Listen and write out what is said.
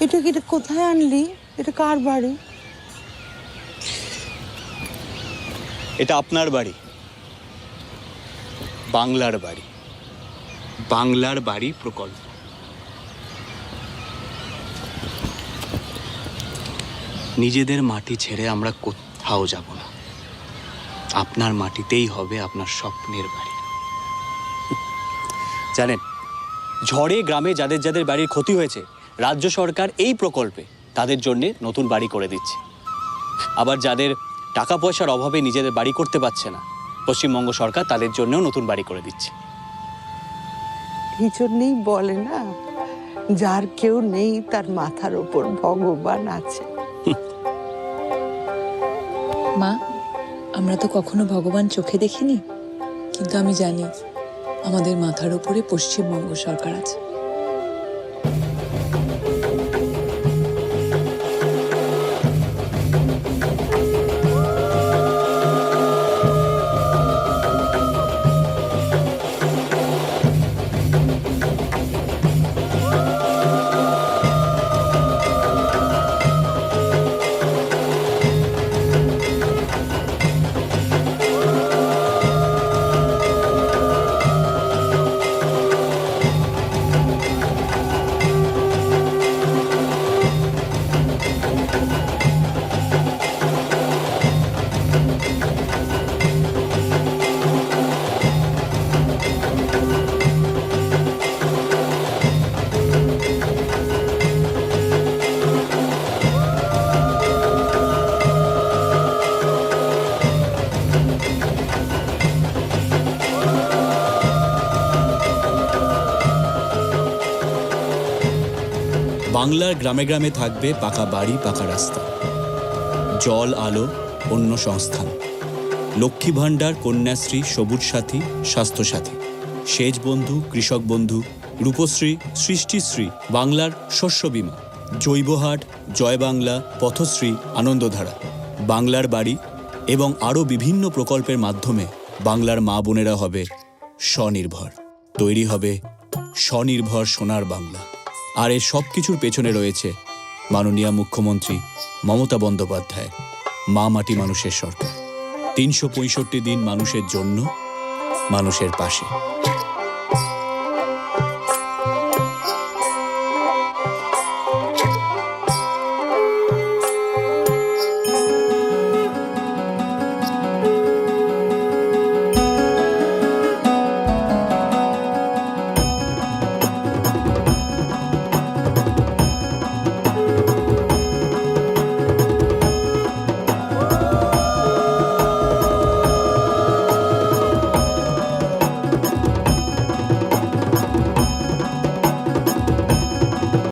এটা কোথায় আনলি? এটা কার বাড়ি? এটা আপনার বাড়ি, বাংলার বাড়ি, বাংলার বাড়ি প্রকল্প। নিজেদের মাটি ছেড়ে আমরা কোথাও যাব না। আপনার মাটিতেই হবে আপনার স্বপ্নের বাড়ি। জানেন, ঝড়ে গ্রামে যাদের যাদের বাড়ির ক্ষতি হয়েছে, রাজ্য সরকার এই প্রকল্পে তাদের জন্য নতুন বাড়ি করে দিচ্ছে। আবার যাদের টাকা পয়সার অভাবে নিজেদের বাড়ি করতে পারছে না, পশ্চিমবঙ্গ সরকার তাদের জন্যও নতুন বাড়ি করে দিচ্ছে। এই জন্যই বলে না, যার কেউ নেই তার মাথার ওপর ভগবান আছে। মা, আমরা তো কখনো ভগবান চোখে দেখিনি, কিন্তু আমি জানি আমাদের মাথার উপরে পশ্চিমবঙ্গ সরকার আছে। বাংলার গ্রামে গ্রামে থাকবে পাকা বাড়ি, পাকা রাস্তা, জল, আলো, অন্য সংস্থান, লক্ষ্মী ভাণ্ডার, কন্যাশ্রী, সবুজ সাথী, স্বাস্থ্যসাথী, সেচ বন্ধু, কৃষক বন্ধু, রূপশ্রী, সৃষ্টিশ্রী, বাংলার শস্য বীমা, জৈবহাট, জয় বাংলা, পথশ্রী, আনন্দধারা, বাংলার বাড়ি এবং আরও বিভিন্ন প্রকল্পের মাধ্যমে বাংলার মা বোনেরা হবে স্বনির্ভর। তৈরি হবে স্বনির্ভর সোনার বাংলা। আর এই সব কিছুর পেছনে রয়েছে মাননীয় মুখ্যমন্ত্রী মমতা বন্দ্যোপাধ্যায় মা মাটি মানুষের সরকার। 365 দিন মানুষের জন্য, মানুষের পাশে।